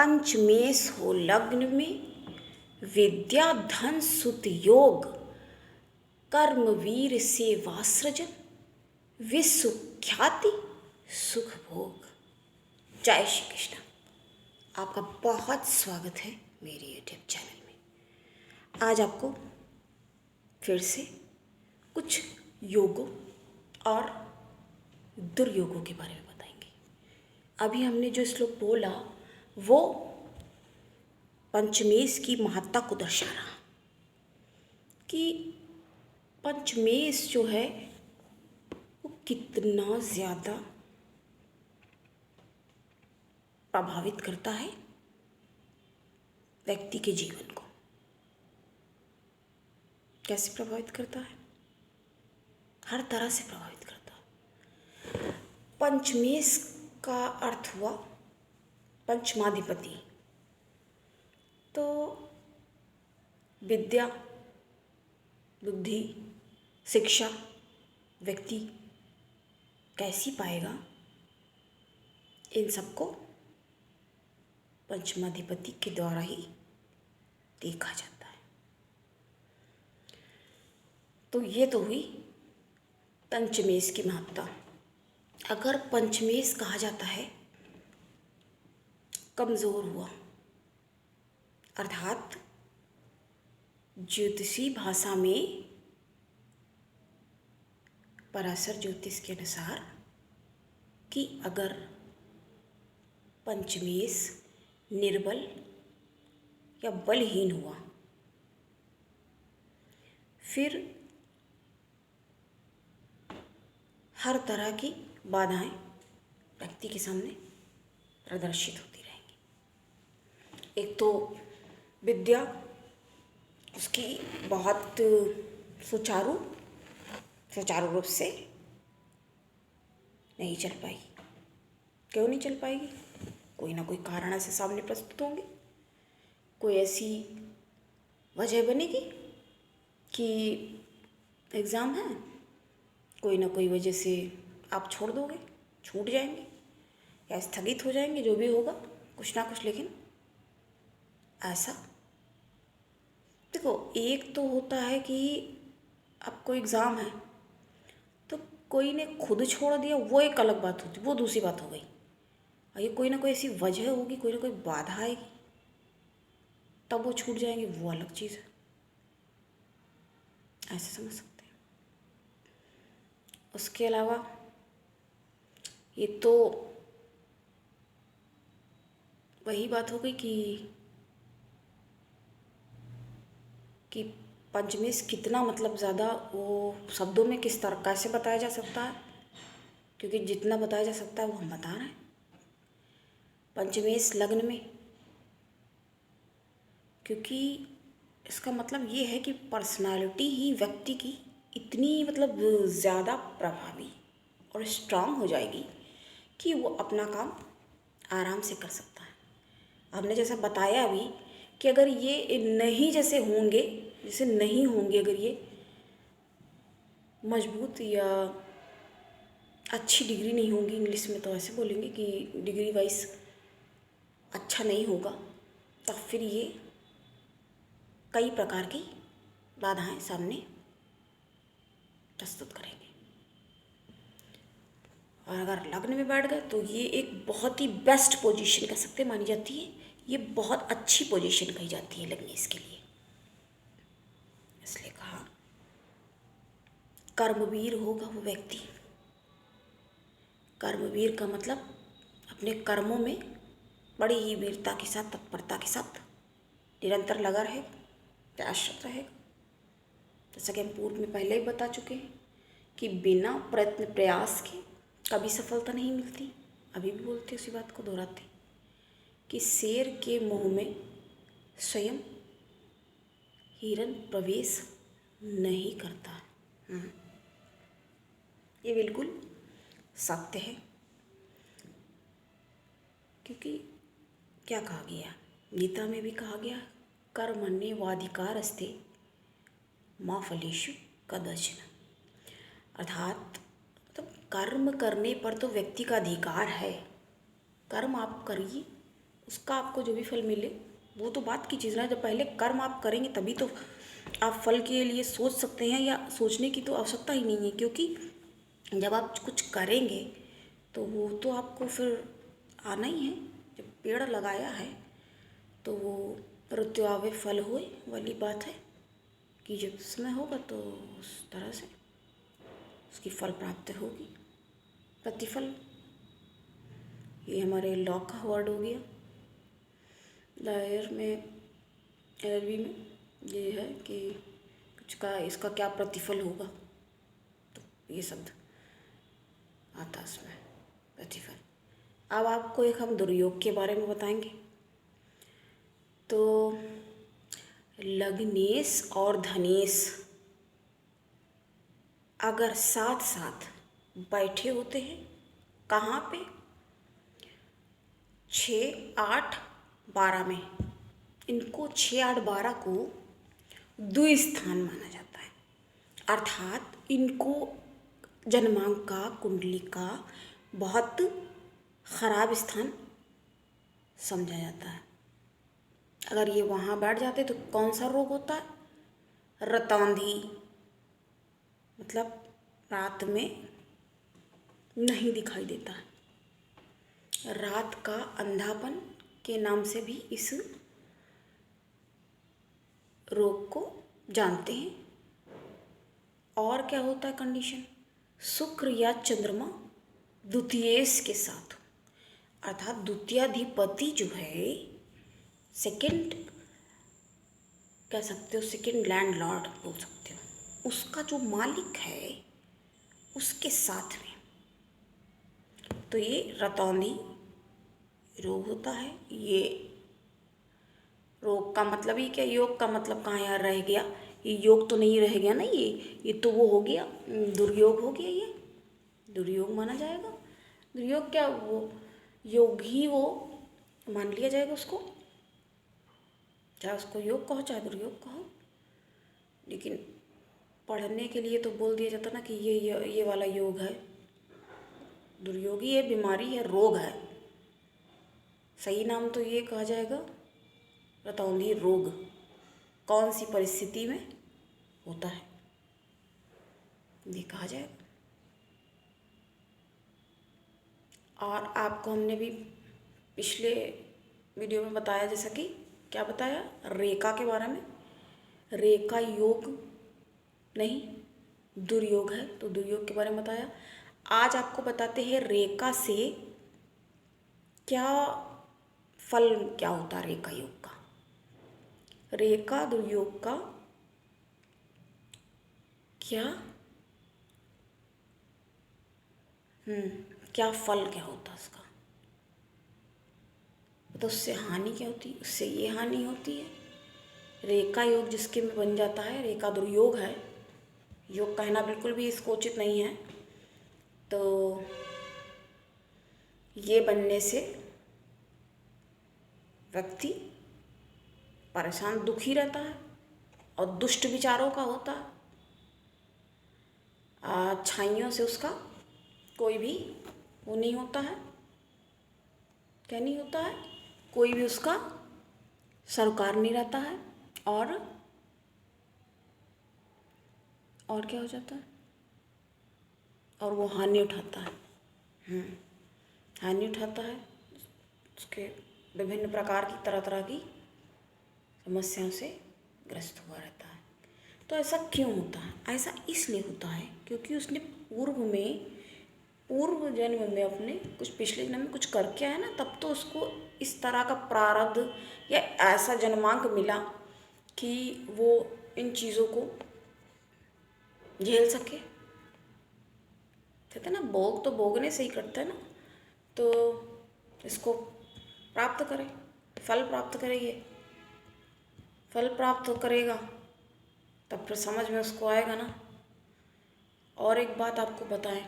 पंचमेश हो लग्न में, विद्या धन सुत योग, कर्मवीर सेवा सृजन, विश्व ख्याति सुख भोग। जय श्री कृष्ण। आपका बहुत स्वागत है मेरे यूट्यूब चैनल में। आज आपको फिर से कुछ योगों और दुर्योगों के बारे में बताएंगे। अभी हमने जो श्लोक बोला वो पंचमेश की महत्ता को दर्शा रहा कि पंचमेश जो है वो कितना ज़्यादा प्रभावित करता है व्यक्ति के जीवन को। कैसे प्रभावित करता है? हर तरह से प्रभावित करता है। पंचमेश का अर्थ हुआ पंचमाधिपति। तो विद्या, बुद्धि, शिक्षा व्यक्ति कैसी पाएगा, इन सबको पंचमाधिपति के द्वारा ही देखा जाता है। तो ये तो हुई पंचमेश की महत्ता। अगर पंचमेश कहा जाता है कमज़ोर हुआ, अर्थात ज्योतिषी भाषा में पराशर ज्योतिष के अनुसार कि अगर पंचमेश निर्बल या बलहीन हुआ, फिर हर तरह की बाधाएं व्यक्ति के सामने प्रदर्शित होती रहेंगी। एक तो विद्या उसकी बहुत सुचारू रूप से नहीं चल पाएगी। क्यों नहीं चल पाएगी? कोई ना कोई कारण ऐसे सामने प्रस्तुत होंगे, कोई ऐसी वजह बनेगी कि एग्ज़ाम है, कोई ना कोई वजह से आप छोड़ दोगे, छूट जाएंगे या स्थगित हो जाएंगे, जो भी होगा कुछ ना कुछ। लेकिन ऐसा देखो, एक तो होता है कि आपको एग्ज़ाम है तो कोई ने खुद छोड़ दिया, वो एक अलग बात होती, वो दूसरी बात हो गई। और ये कोई ना कोई ऐसी वजह होगी, कोई ना कोई बाधा आएगी, तब वो छूट जाएंगे, वो अलग चीज़ है। ऐसे समझ सकते हैं। उसके अलावा ये तो वही बात हो गई कि पंचमेश कितना मतलब ज़्यादा, वो शब्दों में किस तरह कैसे बताया जा सकता है, क्योंकि जितना बताया जा सकता है वो हम बता रहे हैं। पंचमेश लग्न में, क्योंकि इसका मतलब ये है कि पर्सनालिटी ही व्यक्ति की इतनी मतलब ज़्यादा प्रभावी और स्ट्रांग हो जाएगी कि वो अपना काम आराम से कर सकता है। हमने जैसा बताया अभी कि अगर ये नहीं होंगे अगर ये मजबूत या अच्छी डिग्री नहीं होगी, इंग्लिश में तो ऐसे बोलेंगे कि डिग्री वाइज अच्छा नहीं होगा, तो फिर ये कई प्रकार की बाधाएं सामने प्रस्तुत करेंगे। और अगर लग्न में बैठ गए तो ये एक बहुत ही बेस्ट पोजीशन कह सकते मानी जाती है। ये बहुत अच्छी पोजीशन कही जाती है लग्नेश के लिए। इसलिए कहा कर्मवीर होगा वो व्यक्ति। कर्मवीर का मतलब अपने कर्मों में बड़ी ही वीरता के साथ, तत्परता के साथ निरंतर लगा रहेगा, प्रयासरत रहेगा। जैसा कि हम पूर्व में पहले ही बता चुके हैं कि बिना प्रयत्न प्रयास के कभी सफलता नहीं मिलती। अभी भी बोलते उसी बात को दोहराते कि शेर के मुंह में स्वयं हिरन प्रवेश नहीं करता। ये बिल्कुल सत्य है, क्योंकि क्या कहा गया, गीता में भी कहा गया, कर्मण्येवाधिकारस्ते मा फलेषु कदाचन। अर्थात मतलब कर्म करने पर तो व्यक्ति का अधिकार है। कर्म आप करिए, उसका आपको जो भी फल मिले वो तो बात की चीज़ ना, जब पहले कर्म आप करेंगे तभी तो आप फल के लिए सोच सकते हैं, या सोचने की तो आवश्यकता ही नहीं है, क्योंकि जब आप कुछ करेंगे तो वो तो आपको फिर आना ही है। जब पेड़ लगाया है तो वो ऋतु आवे फल होए वाली बात है कि जब समय होगा तो उस तरह से उसकी फल प्राप्ति होगी, प्रतिफल। ये हमारे लॉ का वर्ड हो गया। लायर में अरबी में ये है कि कुछ का इसका क्या प्रतिफल होगा, तो ये शब्द आता इसमें, प्रतिफल। अब आपको एक हम दुर्योग के बारे में बताएंगे। तो लग्नेश और धनेश अगर साथ साथ बैठे होते हैं, कहाँ पे, 6, 8, 12 में, इनको 6, 8, 12 को द्विस्थान माना जाता है, अर्थात इनको जन्मांक का, कुंडली का बहुत खराब स्थान समझा जाता है। अगर ये वहाँ बैठ जाते तो कौन सा रोग होता है, रतौंधी, मतलब रात में नहीं दिखाई देता है, रात का अंधापन के नाम से भी इस रोग को जानते हैं। और क्या होता है कंडीशन, शुक्र या चंद्रमा द्वितीयेश के साथ, अर्थात द्वितीयाधिपति जो है, सेकंड कह सकते हो, सेकंड लैंडलॉर्ड बोल सकते हो, उसका जो मालिक है उसके साथ में, तो ये रतौंधी रोग होता है। ये रोग का मतलब ही क्या, योग का मतलब कहाँ यार रह गया, ये योग तो नहीं रह गया ना, ये तो वो हो गया, दुर्योग हो गया, ये दुर्योग माना जाएगा। दुर्योग क्या, वो योग ही वो मान लिया जाएगा उसको, चाहे उसको योग कहो चाहे दुर्योग कहो। लेकिन पढ़ने के लिए तो बोल दिया जाता ना कि ये वाला योग है, दुर्योगी है, बीमारी है, रोग है। सही नाम तो ये कहा जाएगा रतौंधी रोग, कौन सी परिस्थिति में होता है ये कहा जाएगा। और आपको हमने भी पिछले वीडियो में बताया, जैसा कि क्या बताया, रेखा के बारे में। रेखा योग नहीं, दुर्योग है, तो दुर्योग के बारे में बताया। आज आपको बताते हैं रेखा से क्या फल क्या होता है, रेखा योग का, रेखा दुर्योग का क्या क्या फल क्या होता है उसका, तो उससे हानि क्या होती है, उससे ये हानि होती है। रेखा योग जिसके में बन जाता है, रेखा दुर्योग है, योग कहना बिल्कुल भी इसको उचित नहीं है, तो ये बनने से व्यक्ति परेशान दुखी रहता है और दुष्ट विचारों का होता है, अच्छाइयों से उसका कोई भी वो नहीं होता है, क्या नहीं होता है, कोई भी उसका सरोकार नहीं रहता है, और क्या हो जाता है, और वो हानि उठाता है, हानि उठाता है, उसके विभिन्न प्रकार की तरह तरह की समस्याओं से ग्रस्त हुआ रहता है। तो ऐसा क्यों होता है, ऐसा इसलिए होता है क्योंकि उसने पूर्व जन्म में अपने कुछ, पिछले जन्म में कुछ करके आया ना, तब तो उसको इस तरह का प्रारब्ध या ऐसा जन्मांक मिला कि वो इन चीज़ों को झेल सके। कहते ना, भोग तो भोगने से ही करते हैं ना, तो इसको प्राप्त करे, फल प्राप्त करे, ये फल प्राप्त करेगा तब फिर समझ में उसको आएगा ना। और एक बात आपको बताएं,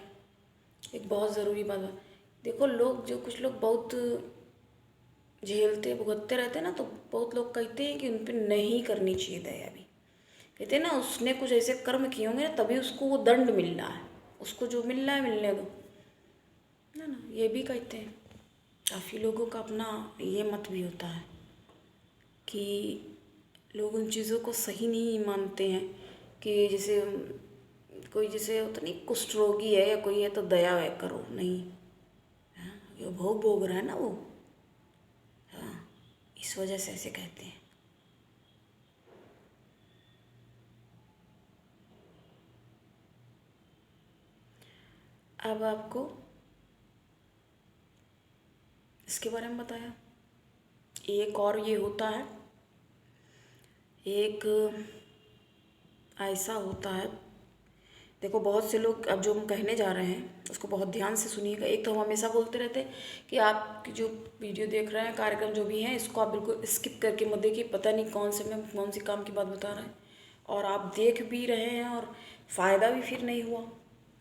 एक बहुत ज़रूरी बात है, देखो लोग जो कुछ लोग बहुत झेलते भुगतते रहते हैं ना, तो बहुत लोग कहते हैं कि उन पर नहीं करनी चाहिए दया भी, कहते हैं ना उसने कुछ ऐसे कर्म किए होंगे ना तभी उसको वो दंड मिल रहा है, उसको जो मिल रहा है मिलने दो, ना ये भी कहते हैं। काफ़ी लोगों का अपना ये मत भी होता है कि लोग उन चीज़ों को सही नहीं मानते हैं कि जैसे कोई जैसे होता नहीं, कुष्ठ रोगी है या कोई है तो दया है करो, नहीं। हाँ, ये भोग भोग रहा है ना वो। हाँ, इस वजह से ऐसे कहते हैं। अब आपको इसके बारे में बताया। एक और ये होता है, एक ऐसा होता है, देखो बहुत से लोग अब जो हम कहने जा रहे हैं उसको बहुत ध्यान से सुनिएगा। एक तो हम हमेशा बोलते रहते हैं कि आप जो वीडियो देख रहे हैं, कार्यक्रम जो भी हैं, इसको आप बिल्कुल स्किप करके मत देखिए। पता नहीं कौन से में कौन सी काम की बात बता रहे हैं, और आप देख भी रहे हैं और फ़ायदा भी फिर नहीं हुआ,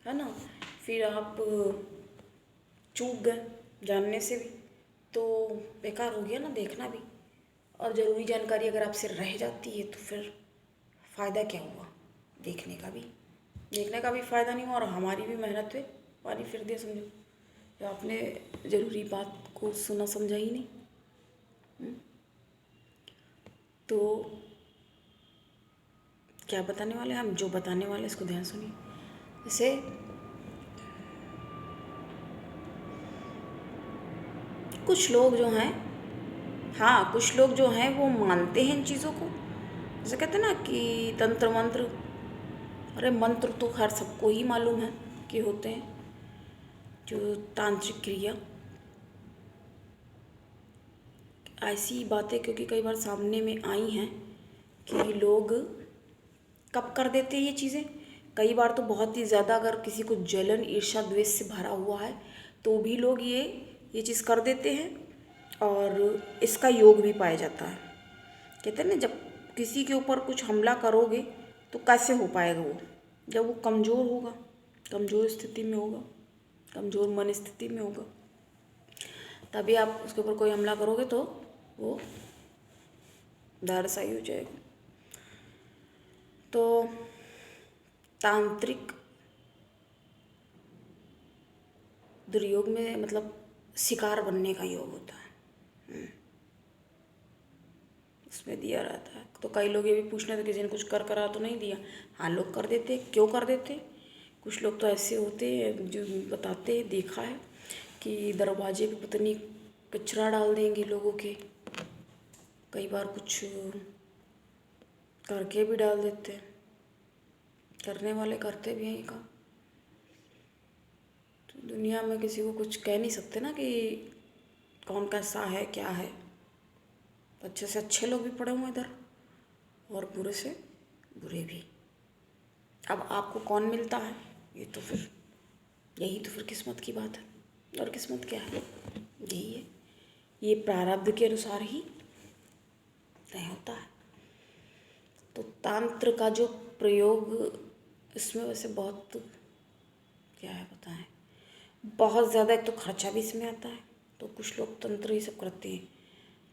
है ना। फिर आप चूक गए जानने से भी, तो बेकार हो गया ना देखना भी। और ज़रूरी जानकारी अगर आपसे रह जाती है तो फिर फ़ायदा क्या हुआ देखने का भी। देखने का भी फ़ायदा नहीं हुआ और हमारी भी मेहनत पे पानी फिर दिया, समझो। तो आपने ज़रूरी बात को सुना समझा ही नहीं। तो क्या बताने वाले हम, जो बताने वाले इसको ध्यान सुनिए। जैसे कुछ लोग जो हैं, हाँ कुछ लोग जो हैं वो मानते हैं इन चीज़ों को। जैसे कहते हैं ना कि तंत्र मंत्र, अरे मंत्र तो खैर सबको ही मालूम है कि होते हैं, जो तांत्रिक क्रिया। ऐसी बातें क्योंकि कई बार सामने में आई हैं कि लोग कब कर देते हैं ये चीज़ें। कई बार तो बहुत ही ज़्यादा अगर किसी को जलन ईर्ष्या द्वेष से भरा हुआ है तो भी लोग ये चीज़ कर देते हैं, और इसका योग भी पाया जाता है। कहते हैं ना, जब किसी के ऊपर कुछ हमला करोगे तो कैसे हो पाएगा वो, जब वो कमज़ोर होगा, कमज़ोर स्थिति में होगा, कमज़ोर मन स्थिति में होगा, तभी आप उसके ऊपर कोई हमला करोगे तो वो धराशायी हो जाएगा। तो तांत्रिक दुर्योग में मतलब शिकार बनने का योग होता है, उसमें दिया रहता है। तो कई लोग ये भी पूछने थे किसी ने कुछ कर करा तो नहीं दिया। हाँ, लोग कर देते, क्यों कर देते। कुछ लोग तो ऐसे होते हैं जो बताते हैं, देखा है कि दरवाजे पे पता नहीं कचरा डाल देंगे लोगों के, कई बार कुछ करके भी डाल देते हैं, करने वाले करते भी हैं ये काम। तो दुनिया में किसी को कुछ कह नहीं सकते ना कि कौन कैसा है क्या है। अच्छे से अच्छे लोग भी पड़े हुए इधर और बुरे से बुरे भी। अब आपको कौन मिलता है, ये तो फिर यही तो फिर किस्मत की बात है। और किस्मत क्या है, यही है, ये प्रारब्ध के अनुसार ही तय होता है। तो तंत्र का जो प्रयोग, इसमें वैसे बहुत क्या है बताएं, बहुत ज़्यादा एक तो खर्चा भी इसमें आता है। तो कुछ लोग तंत्र ये सब करते हैं,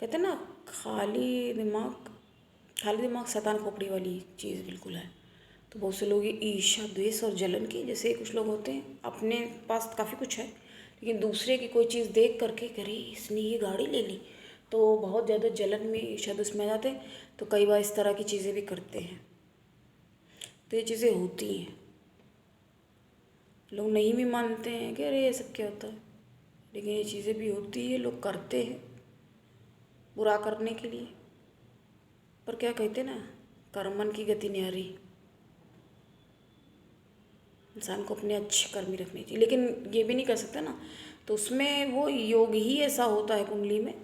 कहते हैं ना खाली दिमाग शैतान खोपड़ी वाली चीज़ बिल्कुल है। तो बहुत से लोग ये ईर्ष्या द्वेष और जलन की, जैसे कुछ लोग होते हैं अपने पास काफ़ी कुछ है लेकिन दूसरे की कोई चीज़ देख करके करे इसने ये गाड़ी ले ली, तो बहुत ज़्यादा जलन में ईर्ष्या द्वेष में आ जाते हैं। तो कई बार इस तरह की चीज़ें भी करते हैं। तो ये चीज़ें होती हैं, लोग नहीं भी मानते हैं कि अरे ये सब क्या होता है, लेकिन ये चीज़ें भी होती है, लोग करते हैं बुरा करने के लिए। पर क्या कहते ना, कर्मन की गति न्यारी, इंसान को अपने अच्छे कर्म ही रखने चाहिए। लेकिन ये भी नहीं कर सकता ना, तो उसमें वो योग ही ऐसा होता है कुंडली में।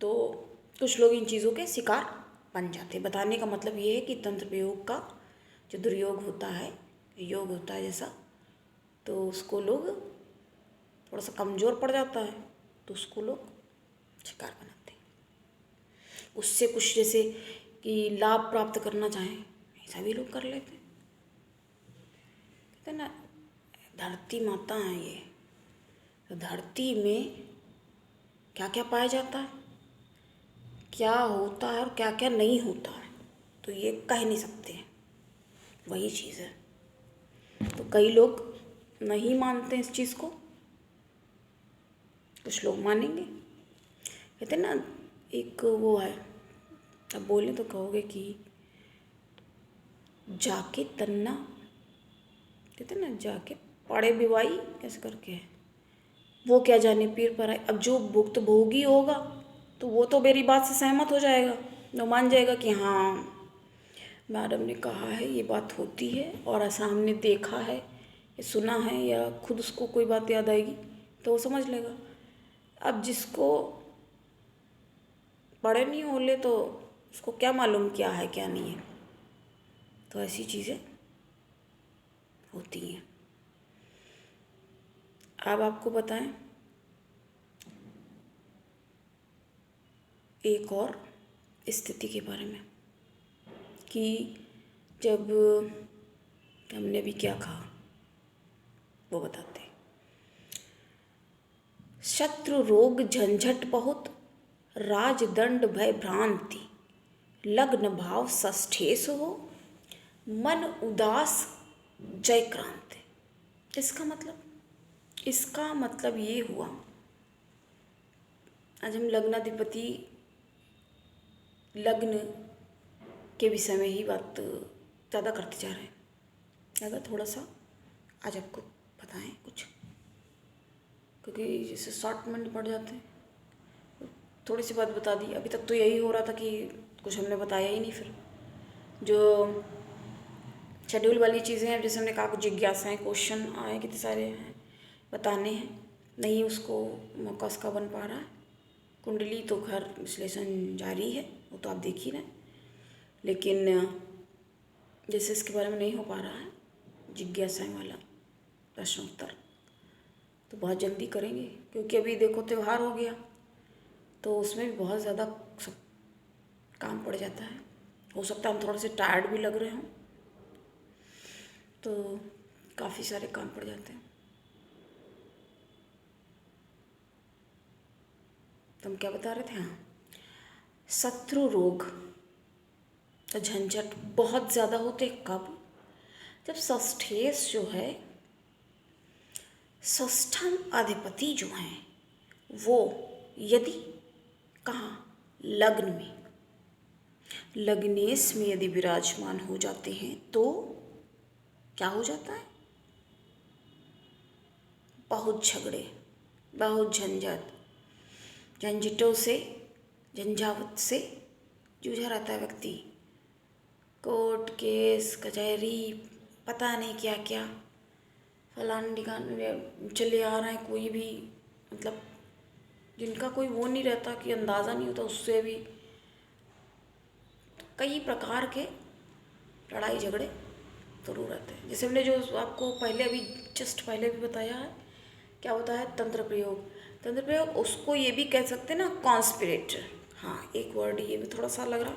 तो कुछ लोग इन चीज़ों के शिकार बन जाते हैं। बताने का मतलब ये है कि तंत्र प्रयोग का जो दुर्योग होता है, योग होता है जैसा, तो उसको लोग थोड़ा सा कमज़ोर पड़ जाता है तो उसको लोग शिकार बनाते हैं। उससे कुछ जैसे कि लाभ प्राप्त करना चाहें ऐसा भी लोग कर लेते हैं। कहते हैं ना, धरती माता है ये, तो धरती में क्या क्या पाया जाता है, क्या होता है और क्या क्या नहीं होता है, तो ये कह नहीं सकते हैं, वही चीज़ है। तो कई लोग नहीं मानते इस चीज़ को, कुछ लोग मानेंगे। कहते हैं ना, एक वो है, अब बोलें तो कहोगे कि जाके तन्ना, कहते हैं ना, जाके पड़े बिवाई कैसे करके है, वो क्या जाने पीर पर आए। अब जो भुक्त भोगी होगा तो वो तो मेरी बात से सहमत हो जाएगा, वो मान जाएगा कि हाँ मैडम ने कहा है ये बात होती है, और ऐसा हमने देखा है, ये सुना है, या खुद उसको कोई बात याद आएगी तो वो समझ लेगा। अब जिसको पढ़े नहीं होले तो उसको क्या मालूम क्या है क्या नहीं है। तो ऐसी चीज़ें होती हैं। अब आपको बताएं एक और स्थिति के बारे में कि जब हमने अभी क्या कहा वो बताते हैं। शत्रु रोग झंझट बहुत, राजदंड भय भ्रांति, लग्न भाव षष्ठेश हो, मन उदास जय क्रांति। इसका मतलब ये हुआ, आज हम लग्नाधिपति लग्न के विषय में ही बात ज़्यादा करते जा रहे हैं। अगर थोड़ा सा आज आपको बताएं कुछ, क्योंकि जैसे शॉर्ट मिनट पड़ जाते हैं, थोड़ी सी बात बता दी। अभी तक तो यही हो रहा था कि कुछ हमने बताया ही नहीं। फिर जो शेड्यूल वाली चीज़ें हैं, जैसे हमने कहा कुछ जिज्ञासाएँ, क्वेश्चन आए कितने सारे हैं, बताने हैं, नहीं उसको मौका उसका बन पा रहा है। कुंडली तो खैर विश्लेषण जारी है, वो तो आप देख ही रहे हैं, लेकिन जैसे इसके बारे में नहीं हो पा रहा है जिज्ञासाएँ वाला प्रश्न उत्तर, तो बहुत जल्दी करेंगे। क्योंकि अभी देखो त्यौहार हो गया तो उसमें भी बहुत ज़्यादा सब काम पड़ जाता है। हो सकता है हम थोड़े से टायर्ड भी लग रहे हों, तो काफ़ी सारे काम पड़ जाते हैं। तो हम क्या बता रहे थे? हाँ, शत्रु रोग तो झंझट बहुत ज़्यादा होते। कब? जब षष्ठेश जो है, षष्ठम अधिपति जो हैं वो यदि कहाँ, लग्न में, लग्नेश में यदि विराजमान हो जाते हैं तो क्या हो जाता है? बहुत झगड़े, बहुत झंझट, झंझटों से, झंझावत से जूझा रहता है व्यक्ति। कोर्ट केस कचहरी पता नहीं क्या क्या, फलाने ठिकाने चले आ रहे हैं, कोई भी मतलब जिनका कोई वो नहीं रहता, कि अंदाज़ा नहीं होता, उससे भी कई प्रकार के लड़ाई झगड़े जरूर रहते हैं। जैसे हमने जो आपको पहले अभी जस्ट पहले भी बताया है, क्या होता है? तंत्र प्रयोग। तंत्र प्रयोग उसको ये भी कह सकते हैं ना, कॉन्स्पिरेटर। हाँ, एक वर्ड ये भी थोड़ा सा लग रहा,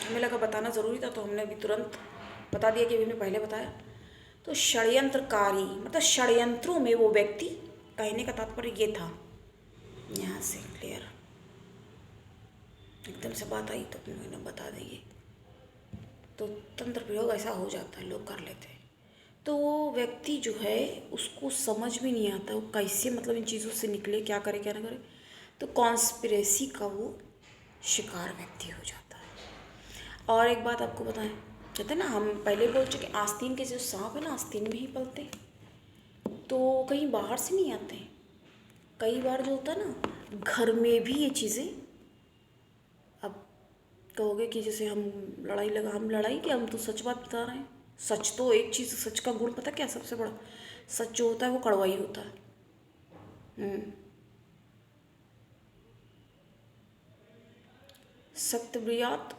हमें लगा बताना ज़रूरी था तो हमने अभी तुरंत बता दिया कि अभी हमने पहले बताया। तो षड्यंत्रकारी मतलब षड्यंत्रों में वो व्यक्ति, कहने का तात्पर्य ये था। यहाँ से क्लियर एकदम से बात आई तो मैंने बता देंगे। तो तंत्र प्रयोग ऐसा हो जाता है, लोग कर लेते हैं। तो वो व्यक्ति जो है उसको समझ में नहीं आता वो कैसे मतलब इन चीज़ों से निकले, क्या करे क्या ना करे। तो कॉन्स्पिरेसी का वो शिकार व्यक्ति हो जाता है। और एक बात आपको बताएं, कहते हैं ना, हम पहले बोल चुके, आस्तीन के जो सांप है ना, आस्तीन में ही पलते हैं, तो कहीं बाहर से नहीं आते हैं। कई बार जो होता है ना, घर में भी ये चीज़ें, अब कहोगे कि जैसे हम लड़ाई क्या, हम तो सच बात बता रहे हैं। सच तो एक चीज़, सच का गुण पता क्या सबसे बड़ा? सच जो होता है वो कड़वा ही होता है। सत्यव्रियात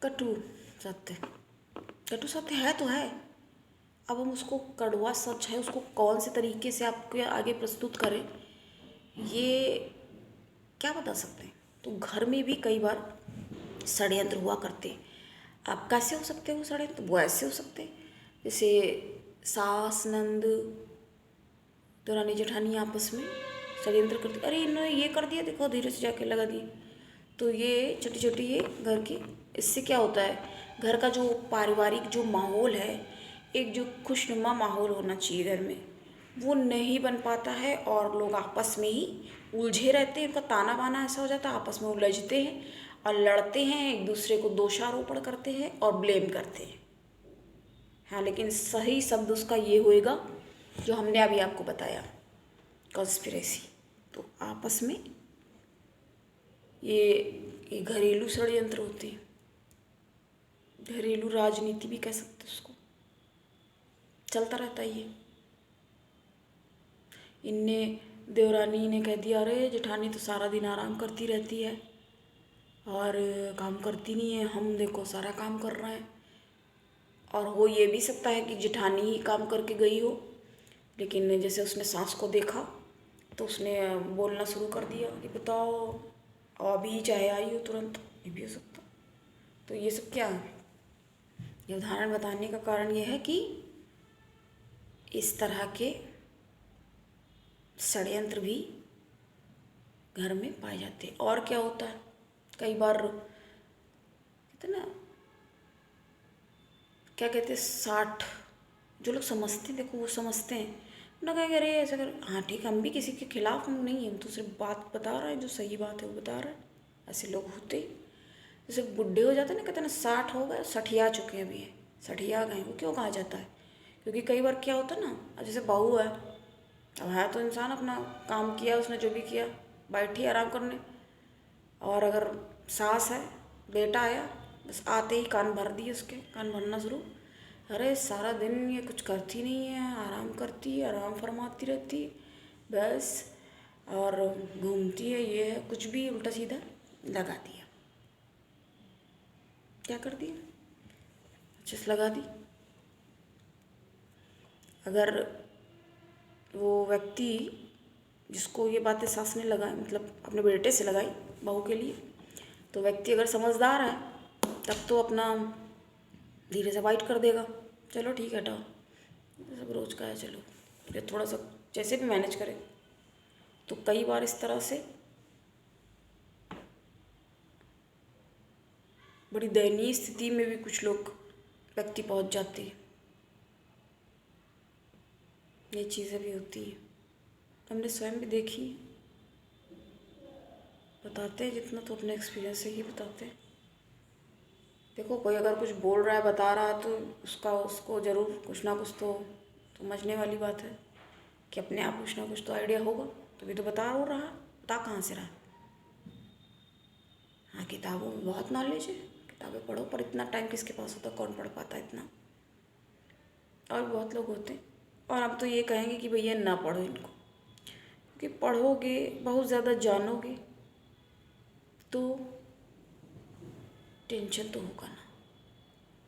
कटु सत्य, कटु सत्य है तो है। अब हम उसको कड़वा सच है, उसको कौन से तरीके से आपके आगे प्रस्तुत करें, ये क्या बता सकते हैं। तो घर में भी कई बार षड्यंत्र हुआ करते हैं। आप कैसे हो सकते हो षड्यंत्र? वो ऐसे हो सकते हैं जैसे सास नंद दरानी जेठानी आपस में षड्यंत्र करती, अरे इन्होंने ये कर दिया, देखो धीरे से जाके लगा दिए। तो ये छोटी छोटी ये घर की, इससे क्या होता है, घर का जो पारिवारिक जो माहौल है, एक जो खुशनुमा माहौल होना चाहिए घर में, वो नहीं बन पाता है और लोग आपस में ही उलझे रहते हैं। उनका ताना बाना ऐसा हो जाता है, आपस में उलझते हैं और लड़ते हैं, एक दूसरे को दोषारोपण करते हैं और ब्लेम करते हैं। हाँ, लेकिन सही शब्द उसका ये होएगा जो हमने अभी आपको बताया, कॉन्स्पिरेसी। तो आपस में ये घरेलू षड्यंत्र होते हैं, घरेलू राजनीति भी कह सकते हैं उसको, चलता रहता है ये। इनने देवरानी ने कह दिया, अरे जेठानी तो सारा दिन आराम करती रहती है और काम करती नहीं है, हम देखो सारा काम कर रहे हैं। और हो ये भी सकता है कि जेठानी ही काम करके गई हो, लेकिन जैसे उसने सास को देखा तो उसने बोलना शुरू कर दिया कि बताओ अभी चाहे आई हो तुरंत, ये भी हो सकता। तो ये सब क्या है, ये उदाहरण बताने का कारण ये है कि इस तरह के षड्यंत्र भी घर में पाए जाते हैं। और क्या होता है, कई बार कहते ना, क्या कहते हैं, 60 जो लोग समझते हैं, देखो वो समझते हैं ना, कहेंगे अरे ऐसा कर, हाँ ठीक, हम भी किसी के खिलाफ हम नहीं हैं, हम तो सिर्फ बात बता रहे हैं, जो सही बात है वो बता रहे हैं। ऐसे लोग होते ही, जैसे बुढ़े हो जाते हैं ना, कहते हैं ना 60 हो गए, सठिया चुके हैं, अभी है सठिया गए। वो क्यों कहा जाता है, क्योंकि कई बार क्या होता है ना, अब जैसे बहू है, अब है तो इंसान, अपना काम किया उसने जो भी किया, बैठी आराम करने। और अगर सास है, बेटा आया, बस आते ही कान भर दिए, उसके कान भरना शुरू, अरे सारा दिन ये कुछ करती नहीं है, आराम करती है, आराम फरमाती रहती बस, और घूमती है, ये है, कुछ भी उल्टा सीधा लगा दिया। क्या कर दिया, अच्छे से लगा दी। अगर वो व्यक्ति जिसको ये बातें सास ने लगाई, मतलब अपने बेटे से लगाई बहू के लिए, तो व्यक्ति अगर समझदार है तब तो अपना धीरे से वाइट कर देगा, चलो ठीक है हटाओ, सब रोज का है, चलो ये थोड़ा सा जैसे भी मैनेज करें। तो कई बार इस तरह से बड़ी दयनीय स्थिति में भी कुछ लोग व्यक्ति पहुंच जाते हैं, ये चीज़ें भी होती हैं, हमने स्वयं भी देखी। बताते हैं जितना तो अपने एक्सपीरियंस से ही बताते हैं। देखो कोई अगर कुछ बोल रहा है, बता रहा है, तो उसको ज़रूर कुछ ना कुछ तो समझने वाली बात है कि अपने आप कुछ ना कुछ तो आइडिया होगा, तभी तो बता हो रहा, बता कहाँ से रहा। हाँ, किताबों में बहुत नॉलेज है, किताबें पढ़ो, पर इतना टाइम किसके पास होता, कौन पढ़ पाता है इतना। और बहुत लोग होते हैं, और अब तो ये कहेंगे कि भैया ना पढ़ो इनको, क्योंकि पढ़ोगे, बहुत ज़्यादा जानोगे तो टेंशन तो होगा ना,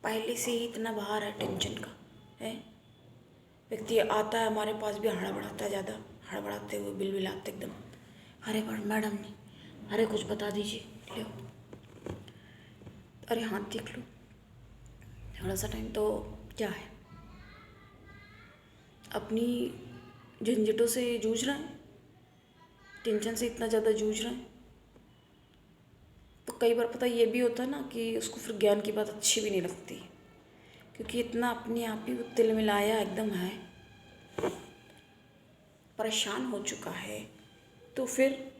पहले से ही इतना बाहर है टेंशन का है। व्यक्ति आता है हमारे पास भी हड़बड़ाता है, ज़्यादा हड़बड़ाते हुए बिल बिलाते एकदम, अरे मैडम ने, अरे कुछ बता दीजिए, लो, अरे हाथ देख लो। थोड़ा सा टाइम तो क्या है, अपनी झंझटों से जूझ रहे हैं, टेंशन से इतना ज़्यादा जूझ रहे हैं। तो कई बार पता ये भी होता है ना कि उसको फिर ज्ञान की बात अच्छी भी नहीं लगती, क्योंकि इतना अपने आप ही वो तिल मिलाया एकदम है, परेशान हो चुका है, तो फिर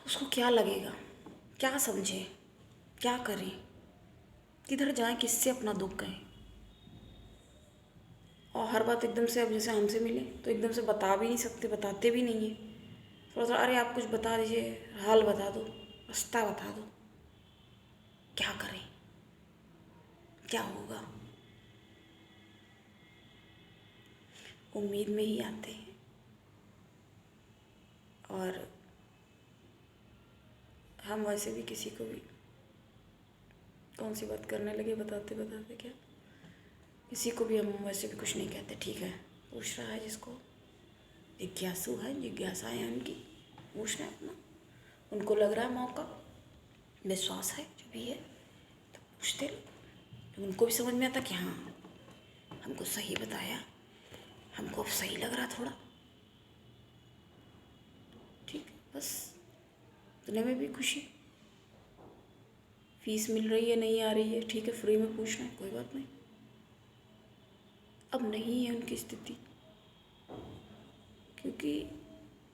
उसको क्या लगेगा, क्या समझे, क्या करें, किधर जाएं, किससे अपना दुख कहें। और हर बात एकदम से, अब जैसे हमसे मिले तो एकदम से बता भी नहीं सकते, बताते भी नहीं है, थोड़ा थोड़ा, अरे आप कुछ बता दीजिए, हाल बता दो, रास्ता बता दो, क्या करें, क्या होगा। उम्मीद में ही आते हैं, और हम वैसे भी किसी को भी कौन सी बात करने लगे, बताते बताते क्या, किसी को भी हम वैसे भी कुछ नहीं कहते, ठीक है, पूछ रहा है जिसको जिज्ञासु है, जिज्ञासा है उनकी, पूछ रहे हैं अपना, उनको लग रहा है मौका, विश्वास है जो भी है, तो पूछते रहो। तो उनको भी समझ में आता कि हाँ हमको सही बताया, हमको अब सही लग रहा थोड़ा, ठीक है, बस दुनिया में भी खुशी। फीस मिल रही है नहीं आ रही है, ठीक है फ्री में पूछना है, कोई बात नहीं। अब नहीं है उनकी स्थिति, क्योंकि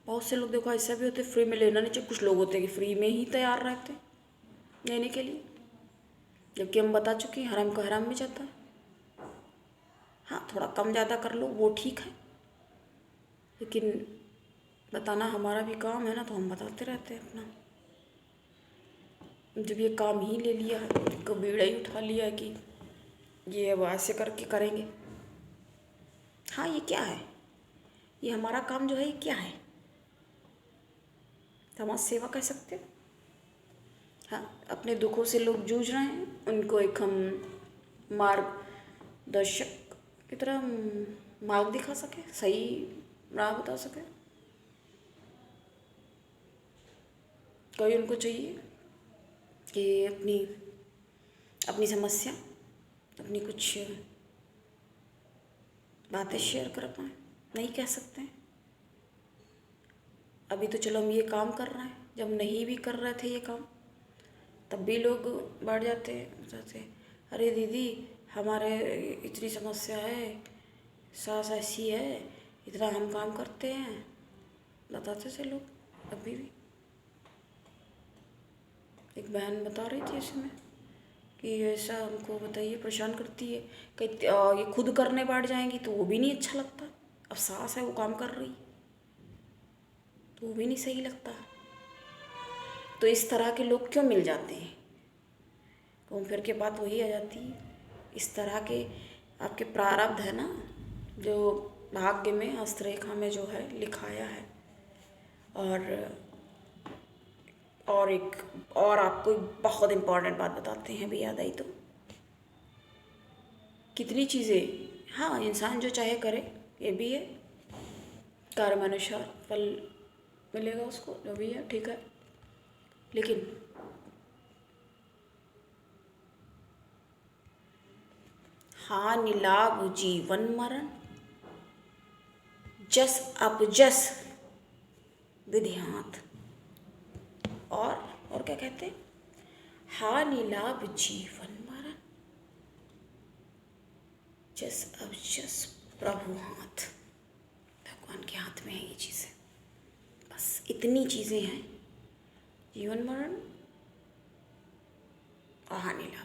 बहुत से लोग देखो ऐसा भी होते फ्री में लेना नहीं चाहिए, कुछ लोग होते हैं कि फ्री में ही तैयार रहते हैं लेने के लिए, जबकि हम बता चुके हैं हराम का हराम में जाता है। हाँ थोड़ा कम ज़्यादा कर लो वो ठीक है, लेकिन बताना हमारा भी काम है ना, तो हम बताते रहते हैं अपना। जब ये काम ही ले लिया है, तो बीड़ा ही उठा लिया है कि ये अब ऐसे करके करेंगे। हाँ ये क्या है, ये हमारा काम जो है ये क्या है, समाज सेवा कह सकते हैं। हाँ अपने दुखों से लोग जूझ रहे हैं, उनको एक हम मार्गदर्शक की तरह मार्ग दिखा सके, सही राह बता सके। कोई उनको चाहिए कि अपनी अपनी समस्या, अपनी कुछ बातें शेयर कर पाएँ, नहीं कह सकते हैं। अभी तो चलो हम ये काम कर रहे हैं, जब नहीं भी कर रहे थे ये काम तब भी लोग बढ़ जाते बताते, अरे दीदी हमारे इतनी समस्या है, सास ऐसी है, इतना हम काम करते हैं, बताते थे लोग। अभी भी एक बहन बता रही थी इसमें कि ऐसा हमको बताइए परेशान करती है, कहीं ये खुद करने बैठ जाएंगी तो वो भी नहीं अच्छा लगता। अब सास है वो काम कर रही तो वो भी नहीं सही लगता। तो इस तरह के लोग क्यों मिल जाते हैं, घूम फिर के बात वही आ जाती है। इस तरह के आपके प्रारब्ध है ना, जो भाग्य में हस्तरेखा में जो है लिखाया है। और एक और आपको एक बहुत इम्पॉर्टेंट बात बताते हैं, भी याद आई तो, कितनी चीज़ें, हाँ इंसान जो चाहे करे, ये भी है कर्म अनुसार फल मिलेगा उसको, जो भी है ठीक है, लेकिन हानि लाभ जीवन मरण, जस अपजस विधियात, और क्या कहते हैं, हानि लाभ जीवन मरण, जस अपजस प्रभु हाथ, भगवान के हाथ में है ये चीज़ें। बस इतनी चीज़ें हैं, जीवन मरण और हानि लाभ,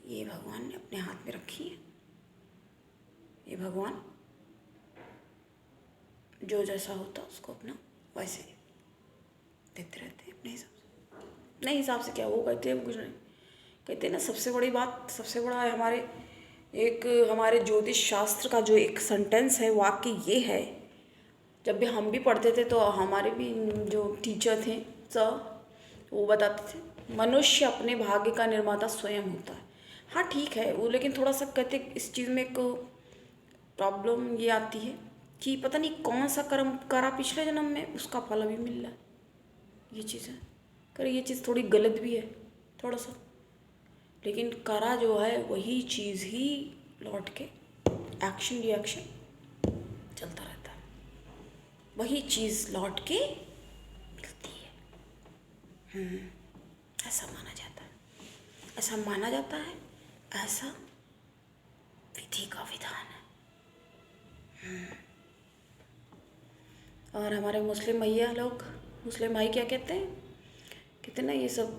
ये भगवान ने अपने हाथ में रखी है। ये भगवान जो जैसा होता उसको अपना वैसे देते रहते हैं अपने हिसाब से। नहीं हिसाब से क्या वो कहते हैं, कुछ नहीं कहते हैं ना। सबसे बड़ी बात, सबसे बड़ा है हमारे ज्योतिष शास्त्र का जो एक सेंटेंस है, वाक्य ये है, जब भी हम भी पढ़ते थे तो हमारे भी जो टीचर थे सर, वो बताते थे मनुष्य अपने भाग्य का निर्माता स्वयं होता है। हाँ ठीक है वो, लेकिन थोड़ा सा कहते इस चीज़ में एक प्रॉब्लम ये आती है कि पता नहीं कौन सा कर्म करा पिछले जन्म में, उसका फल अभी मिल रहा है। ये चीज़ है, करे ये चीज़ थोड़ी गलत भी है थोड़ा सा, लेकिन करा जो है वही चीज़ ही लौट के एक्शन रिएक्शन चलता रहता है, वही चीज़ लौट के मिलती है। ऐसा माना जाता है, ऐसा माना जाता है, ऐसा विधि का विधान है। और हमारे मुस्लिम भैया लोग, मुस्लिम भाई क्या कहते हैं, कहते हैं ना ये सब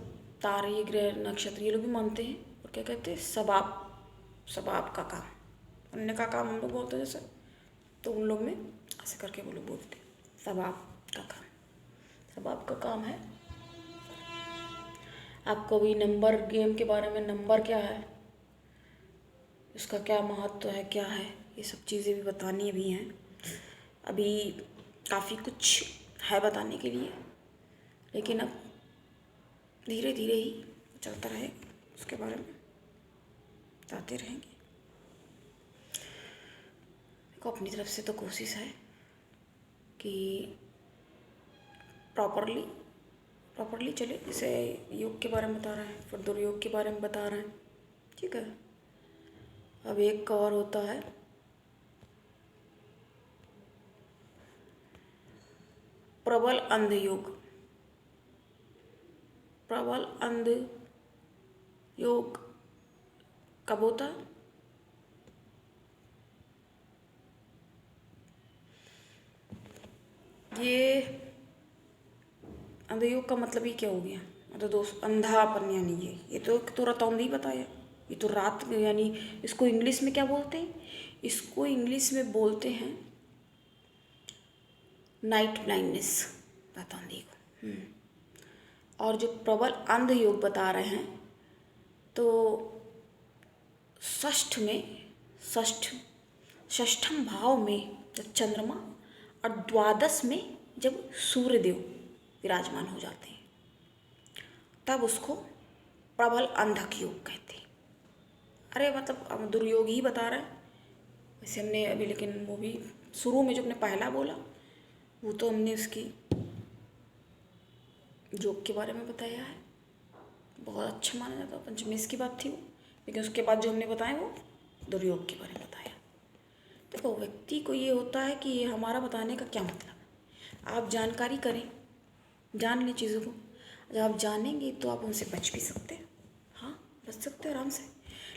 तारे ग्रह नक्षत्र ये लोग भी मानते हैं, और क्या कहते हैं सबाब का काम, पुण्य का काम हम लोग बोलते हैं जैसे, तो उन लोग में ऐसे करके वो लोग बोलते हैं सबाब का काम। सबाब का काम है। आपको भी नंबर गेम के बारे में, नंबर क्या है, उसका क्या महत्व है, क्या है, ये सब चीज़ें भी बतानी भी हैं। अभी काफ़ी कुछ है बताने के लिए, लेकिन अब धीरे धीरे ही चलता रहेगा, उसके बारे में बताते रहेंगे। देखो अपनी तरफ से तो कोशिश है कि प्रॉपरली चले। जैसे योग के बारे में बता रहे हैं, फिर दुर्योग के बारे में बता रहे हैं, ठीक है। अब एक और होता है प्रबल अंध योग। प्रबल अंध योग कब होता है? ये अंध योग का मतलब ही क्या हो गया? मतलब दोस्त अंधापन, यानी ये तो रतौंधी बताया। ये तो रात यानी इसको इंग्लिश में क्या बोलते हैं? इसको इंग्लिश में बोलते हैं नाइट ब्लाइंडनेस, रतौंधी को। और जो प्रबल अंध योग बता रहे हैं तो षष्ठम भाव में जब चंद्रमा और द्वादश में जब सूर्यदेव विराजमान हो जाते हैं तब उसको प्रबल अंधक योग कहते हैं। अरे मतलब हम दुर्योग ही बता रहे हैं वैसे हमने अभी, लेकिन वो भी शुरू में जो हमने पहला बोला वो तो हमने उसकी योग के बारे में बताया है, बहुत अच्छा माना जाता है, पंचमेश की बात थी वो। लेकिन उसके बाद जो हमने बताया वो दुर्योग के बारे में बताया। देखो व्यक्ति को ये होता है कि ये हमारा बताने का क्या मतलब है, आप जानकारी करें, जान लें चीज़ों को। जब आप जानेंगे तो आप उनसे बच भी सकते हैं, हाँ बच सकते हैं आराम से।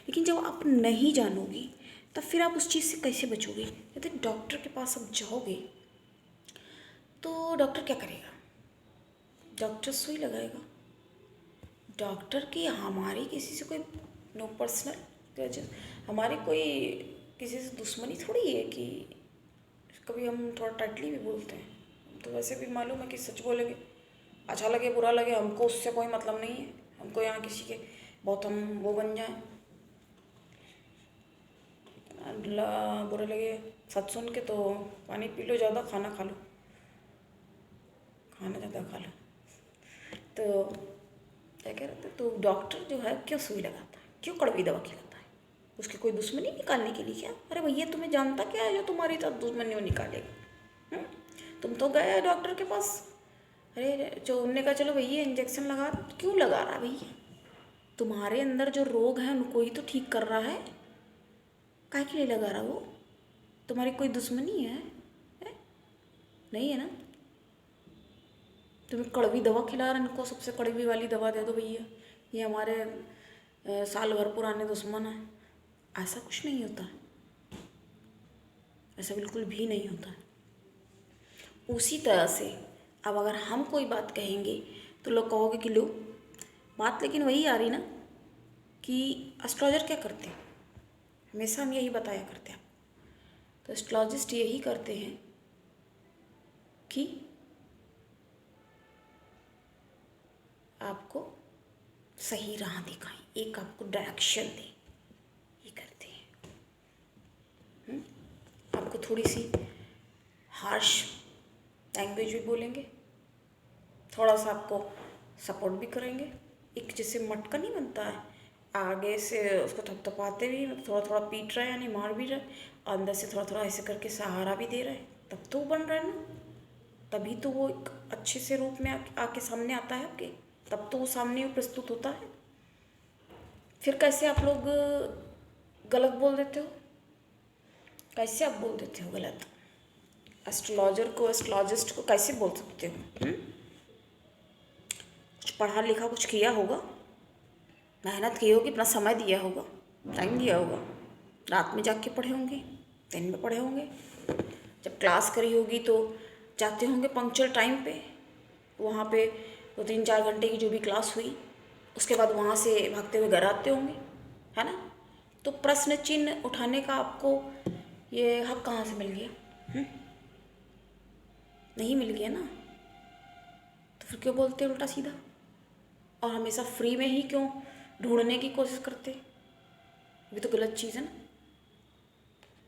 लेकिन जब आप नहीं जानोगे तब फिर आप उस चीज़ से कैसे बचोगे? यदि डॉक्टर के पास आप जाओगे तो डॉक्टर क्या करेगा? डॉक्टर सुई लगाएगा। डॉक्टर की हमारी किसी से कोई नो पर्सनल, हमारी कोई किसी से दुश्मनी थोड़ी है कि कभी हम थोड़ा टाइटली भी बोलते हैं। तो वैसे भी मालूम है कि सच बोलेंगे, अच्छा लगे बुरा लगे, हमको उससे कोई मतलब नहीं है। हमको यहाँ किसी के बहुत हम वो बन जाएं, बुरा लगे सच सुन के तो पानी पी लो ज़्यादा, खाना खा लो, खाना ज़्यादा खा लो। तो क्या कह रहे थे, तो डॉक्टर जो है क्यों सुई लगाता है, क्यों कड़वी दवा खिलाता है? उसकी कोई दुश्मनी निकालने के लिए क्या? अरे भैया तुम्हें जानता क्या है जो तुम्हारी साथ दुश्मनी वो निकालेगा? तुम तो गए डॉक्टर के पास, अरे जो उनने कहा चलो भैया इंजेक्शन लगा, क्यों लगा रहा भैया? तुम्हारे अंदर जो रोग है उनको ही तो ठीक कर रहा है, काहे के लिए लगा रहा वो? तुम्हारी कोई दुश्मनी है? नहीं है ना? तुम्हें कड़वी दवा खिला रहा है, इनको सबसे कड़वी वाली दवा दे दो भैया, ये हमारे साल भर पुराने दुश्मन हैं। ऐसा कुछ नहीं होता, ऐसा बिल्कुल भी नहीं होता। उसी तरह से अब अगर हम कोई बात कहेंगे तो लोग कहोगे कि लो बात, लेकिन वही आ रही ना कि एस्ट्रोलॉजर क्या करते हैं, हमेशा हम यही बताया करते हैं। तो एस्ट्रोलॉजिस्ट यही करते हैं कि आपको सही राह दिखाएं, एक आपको डायरेक्शन दें, ये करते हैं। आपको थोड़ी सी हार्श लैंग्वेज भी बोलेंगे, थोड़ा सा आपको सपोर्ट भी करेंगे। एक जैसे मटका नहीं बनता है, आगे से उसको थपथपाते भी, थोड़ा थोड़ा पीट रहा है यानी मार भी रहा है, अंदर से थोड़ा थोड़ा ऐसे करके सहारा भी दे रहा है, तब तो वो बन रहा है ना, तभी तो वो एक अच्छे से रूप में आके सामने आता है आपके, तब तो वो सामने प्रस्तुत होता है। फिर कैसे आप लोग गलत बोल देते हो? कैसे आप बोल देते हो गलत? एस्ट्रोलॉजर को, एस्ट्रोलॉजिस्ट को कैसे बोल सकते हो? कुछ पढ़ा लिखा कुछ किया होगा, मेहनत की होगी, अपना समय दिया होगा, टाइम दिया होगा, रात में जाग के पढ़े होंगे, दिन में पढ़े होंगे, जब क्लास करी होगी तो जाते होंगे पंक्चुअल टाइम पे, वहाँ पे 2-3-4 घंटे की जो भी क्लास हुई उसके बाद वहाँ से भागते हुए घर आते होंगे, है ना? तो प्रश्न चिन्ह उठाने का आपको ये हक कहाँ से मिल गया? नहीं मिल गया ना, तो फिर क्यों बोलते उल्टा सीधा? और हमेशा फ्री में ही क्यों ढूंढने की कोशिश करते? ये तो गलत चीज़ है ना।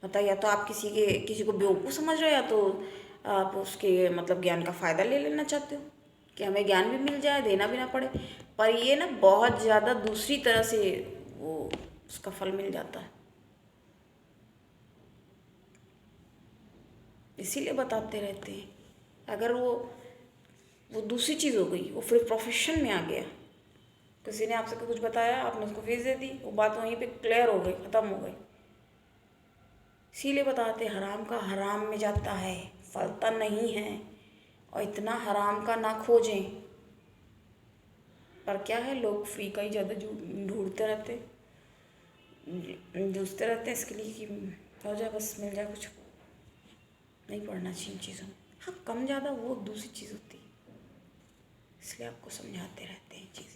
बताइए, या तो आप किसी को बेवकूफ़ समझ रहे हो, या तो आप उसके मतलब ज्ञान का फ़ायदा ले लेना चाहते हो कि हमें ज्ञान भी मिल जाए, देना भी ना पड़े। पर ये ना बहुत ज़्यादा दूसरी तरह से वो उसका फल मिल जाता है, इसीलिए बताते रहते हैं। अगर वो दूसरी चीज़ हो गई, वो फिर प्रोफेशन में आ गया, किसी ने आपसे कुछ बताया, आपने उसको फीस दे दी, वो बात वहीं पे क्लियर हो गई, ख़त्म हो गई। इसीलिए बताते हराम का हराम में जाता है, फलता नहीं है, और इतना हराम का ना खोजें। पर क्या है, लोग फ्री का ही ज़्यादा ढूंढते रहते, जूझते रहते हैं इसके लिए कि हो जाए, बस मिल जाए कुछ। नहीं पढ़ना चाहिए इन चीज़ों में। हाँ, कम ज़्यादा वो दूसरी चीज़ होती है, इसलिए आपको समझाते रहते हैं चीज़ें।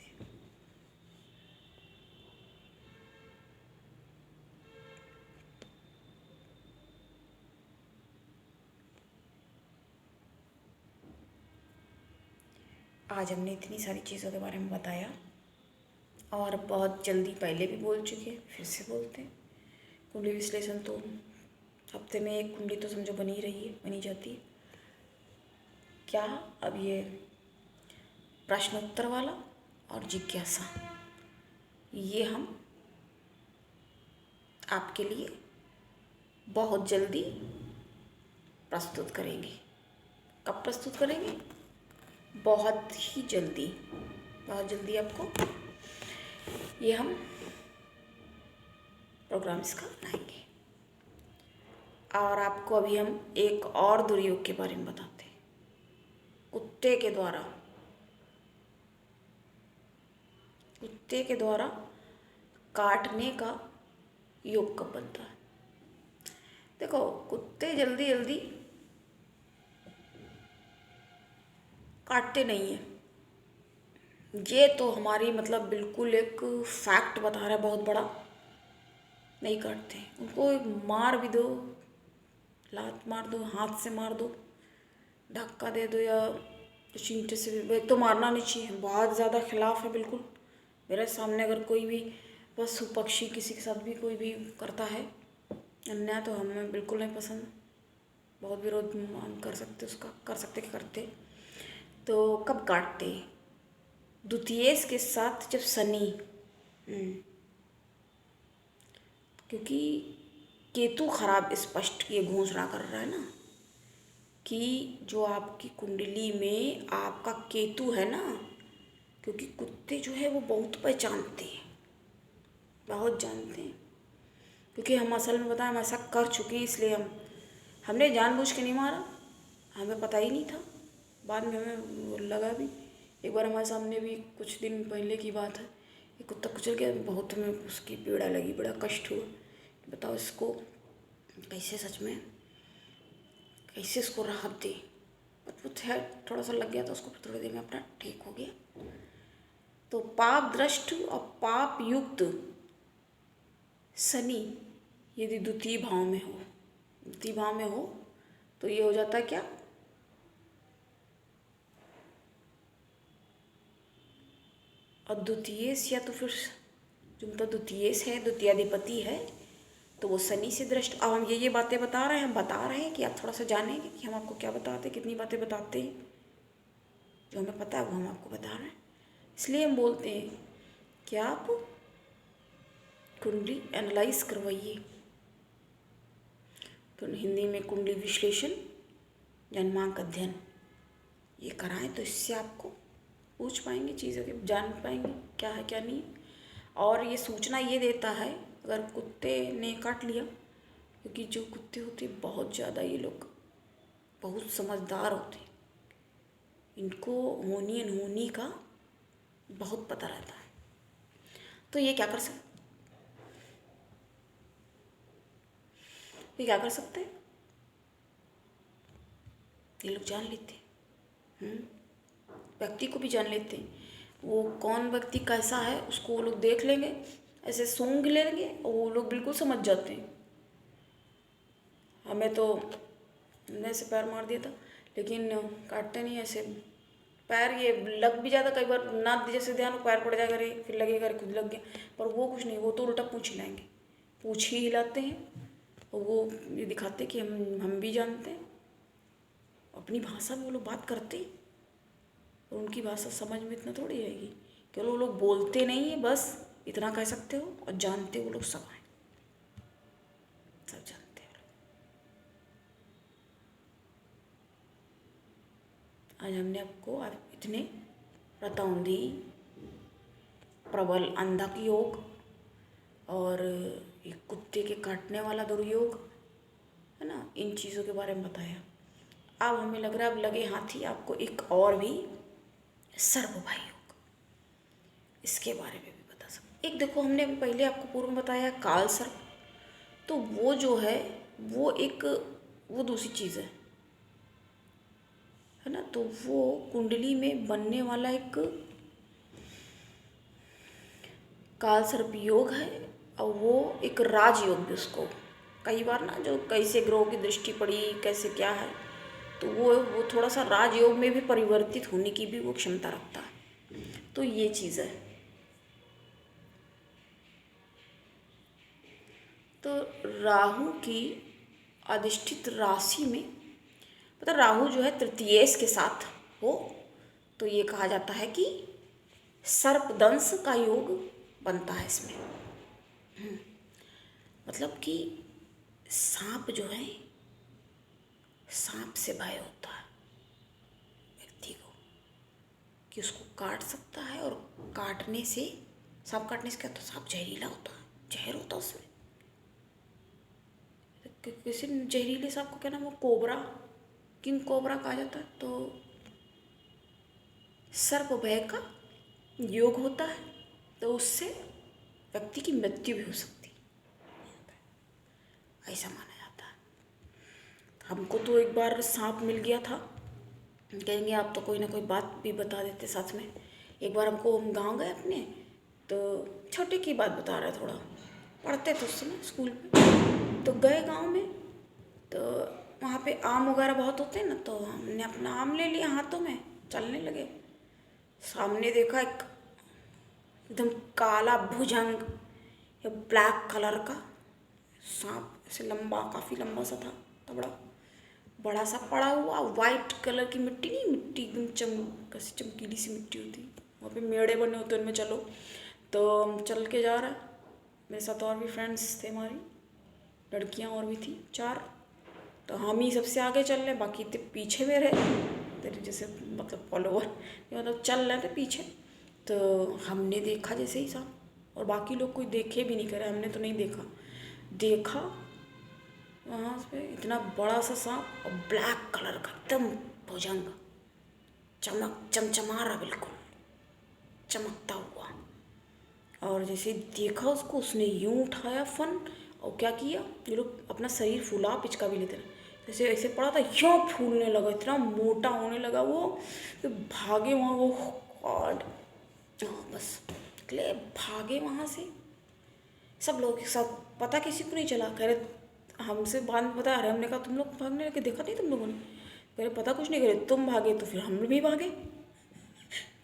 आज हमने इतनी सारी चीज़ों के बारे में बताया, और बहुत जल्दी पहले भी बोल चुके हैं, फिर से बोलते हैं। कुंडली विश्लेषण तो हफ्ते में एक कुंडली तो समझो बनी रही है, बनी जाती है। क्या अब ये प्रश्नोत्तर वाला और जिज्ञासा, ये हम आपके लिए बहुत जल्दी प्रस्तुत करेंगे। कब प्रस्तुत करेंगे? बहुत ही जल्दी, बहुत जल्दी आपको ये हम प्रोग्राम इसका बनाएंगे। और आपको अभी हम एक और दुर्योग के बारे में बताते हैं। कुत्ते के द्वारा काटने का योग कब बनता है? देखो, कुत्ते जल्दी जल्दी काटते नहीं हैं। ये तो हमारी मतलब बिल्कुल एक फैक्ट बता रहा है बहुत बड़ा। नहीं काटते, उनको मार भी दो, लात मार दो, हाथ से मार दो, धक्का दे दो, या चींटे से भी। एक तो मारना नहीं चाहिए, बहुत ज़्यादा खिलाफ है बिल्कुल। मेरे सामने अगर कोई भी पशु पक्षी किसी के साथ भी कोई भी करता है अन्याय, तो हमें बिल्कुल नहीं पसंद। बहुत विरोध मान कर सकते उसका, कर सकते कि करते। तो कब काटते? द्वितीयेश के साथ जब शनि, क्योंकि केतु खराब स्पष्ट ये घोषणा कर रहा है ना कि जो आपकी कुंडली में आपका केतु है ना, क्योंकि कुत्ते जो है वो बहुत पहचानते हैं, बहुत जानते हैं। क्योंकि हम असल में बताएं, हम ऐसा कर चुके हैं, इसलिए हमने जानबूझ के नहीं मारा, हमें पता ही नहीं था। बाद में हमें वो लगा भी। एक बार हमारे सामने भी कुछ दिन पहले की बात है, एक कुत्ता कुचल गया, बहुत हमें उसकी पीड़ा लगी, बड़ा कष्ट हुआ। बताओ इसको कैसे, सच में कैसे इसको राहत दे। अद्भुत है, थोड़ा सा लग गया था उसको, थोड़ी देर में अपना ठीक हो गया। तो पाप दृष्ट और पाप युक्त शनि यदि द्वितीय भाव में हो तो ये हो जाता है क्या? और द्वितीयेश, या तो फिर जो मतलब द्वितीयेश है, द्वितीयाधिपति है, तो वो शनि से दृष्ट। अब हम ये बातें बता रहे हैं, हम बता रहे हैं कि आप थोड़ा सा जानेंगे कि हम आपको क्या बताते हैं, कितनी बातें बताते हैं। जो हमें पता है वो हम आपको बता रहे हैं, इसलिए हम बोलते हैं कि आप कुंडली एनालाइज करवाइए। तो हिंदी में कुंडली विश्लेषण, जन्मांक अध्ययन ये कराएं, तो इससे आपको पूछ पाएंगे चीज़ों के, जान पाएंगे क्या है क्या नहीं। और ये सूचना ये देता है अगर कुत्ते ने काट लिया, क्योंकि जो कुत्ते होते बहुत ज़्यादा, ये लोग बहुत समझदार होते, इनको होनी अनहोनी का बहुत पता रहता है। तो ये क्या कर सकते हैं, ये लोग जान लेते हैं, व्यक्ति को भी जान लेते हैं। वो कौन व्यक्ति कैसा है उसको वो लोग देख लेंगे, ऐसे सूंघ लेंगे और वो लोग बिल्कुल समझ जाते हैं। हमें तो हमने ऐसे पैर मार दिया था, लेकिन काटते नहीं ऐसे पैर। ये लग भी जाता कई बार, ना जैसे ध्यान हो पैर पड़ जाएगा, रे फिर लगेगा रे खुद लग गया, पर वो कुछ नहीं, वो तो उल्टा पूँछ हिलाएंगे, पूँछ ही हिलाते हैं। और वो ये दिखाते कि हम भी जानते हैं। अपनी भाषा में वो लोग बात करते हैं, और उनकी भाषा समझ में इतना थोड़ी आएगी। केवल वो लोग बोलते नहीं है, बस इतना कह सकते हो, और जानते वो लोग सब हैं, सब जानते हैं। आज हमने आपको इतने रतौंधी, प्रबल अंधक योग और एक कुत्ते के काटने वाला दुर्योग है ना, इन चीज़ों के बारे में बताया। अब हमें लग रहा है, अब लगे हाथी आपको एक और भी सर्प भाई योग, इसके बारे में भी बता सकते। एक देखो, हमने पहले आपको पूर्व में बताया काल सर्प, तो वो जो है वो दूसरी चीज़ है ना। तो वो कुंडली में बनने वाला एक काल सर्प योग है, और वो एक राजयोग भी उसको कई बार ना, जो कैसे ग्रहों की दृष्टि पड़ी, कैसे क्या है, तो वो थोड़ा सा राजयोग में भी परिवर्तित होने की भी वो क्षमता रखता है। तो ये चीज़ है। तो राहु की अधिष्ठित राशि में, मतलब राहु जो है तृतीयेश के साथ हो, तो ये कहा जाता है कि सर्पदंश का योग बनता है इसमें। मतलब कि सांप जो है, सांप से भय होता है व्यक्ति को, कि उसको काट सकता है, और काटने से, सांप काटने से क्या होता है, सांप जहरीला होता है, जहर होता है उसमें। किसी जहरीले सांप को क्या नाम है, कोबरा, किंग कोबरा कहा जाता है। तो सर्प भय का योग होता है, तो उससे व्यक्ति की मृत्यु भी हो सकती है, ऐसा माना जाता है। हमको तो एक बार सांप मिल गया था, कहेंगे आप तो कोई ना कोई बात भी बता देते साथ में। एक बार हम गांव गए अपने, तो छोटे की बात बता रहे, थोड़ा पढ़ते थे उस समय स्कूल में, तो गए गांव में, तो वहाँ पे आम वगैरह बहुत होते हैं ना, तो हमने अपना आम ले लिया हाथों में, चलने लगे। सामने देखा एक एकदम काला भुजंग या ब्लैक कलर का सांप, ऐसे लंबा, काफ़ी लंबा सा था, तबड़ा बड़ा सा पड़ा हुआ, वाइट कलर की मिट्टी, नहीं मिट्टी एकदम कैसी चमकीली सी मिट्टी होती, वहाँ पे मेड़े बने होते उनमें चलो। तो हम चल के जा रहे, मेरे साथ और भी फ्रेंड्स थे, हमारी लड़कियाँ और भी थी 4, तो हम ही सबसे आगे चल रहे, बाकी थे पीछे में रहे, तेरे जैसे मतलब फॉलोवर, मतलब चल रहे थे पीछे। तो हमने देखा जैसे ही सांप, और बाकी लोग कोई देखे भी नहीं करे, हमने तो नहीं देखा वहाँ पे इतना बड़ा सा सांप, और ब्लैक कलर का एकदम भुजंग, चमचमा रहा, बिल्कुल चमकता हुआ। और जैसे देखा उसको, उसने यूं उठाया फन, और क्या किया, ये लोग अपना शरीर फूला, पिचका भी लेते हैं, जैसे ऐसे पड़ा था, यूँ फूलने लगा, इतना मोटा होने लगा वो, तो भागे वहाँ वो, गॉड, बस निकले भागे वहाँ से। सब लोग सब पता किसी को नहीं चला, कह रहे हमसे बाद में बता रहे, हमने कहा तुम लोग भागने लगे, देखा नहीं तुम लोगों ने, कह रहे पता कुछ नहीं, कह रहे तुम भागे तो फिर हम भी भागे,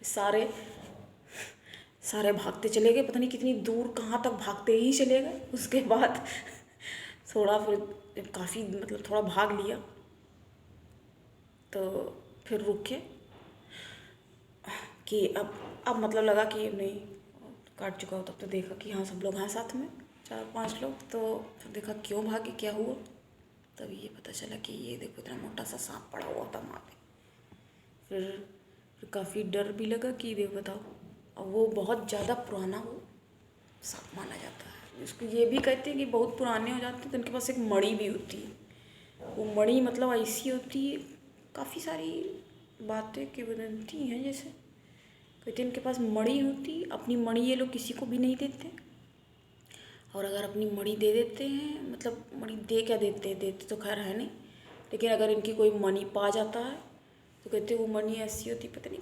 सारे सारे भागते चले गए, पता नहीं कितनी दूर कहाँ तक भागते ही चले गए। उसके बाद थोड़ा फिर काफ़ी मतलब थोड़ा भाग लिया, तो फिर रुके कि अब मतलब लगा कि नहीं काट चुका हो, तब तो देखा कि हाँ सब लोग हैं साथ में, 4-5 लोग, तो फिर देखा क्यों भागे, क्या हुआ, तभी ये पता चला कि ये देखो इतना मोटा सा सांप पड़ा हुआ था वहाँ पे। फिर काफ़ी डर भी लगा कि देखो बताओ, और वो बहुत ज़्यादा पुराना वो सांप माना जाता है। इसको ये भी कहते हैं कि बहुत पुराने हो जाते हैं तो उनके पास एक मणि भी होती है, वो मणि मतलब ऐसी होती है, काफ़ी सारी बातें की वदंती हैं, जैसे कहते हैं इनके पास मणि होती, अपनी मणि ये लोग किसी को भी नहीं देते, और अगर अपनी मणि दे देते हैं, मतलब मणि दे क्या देते तो खैर है नहीं, लेकिन अगर इनकी कोई मणि पा जाता है तो कहते हैं वो मणि ऐसी होती, पता नहीं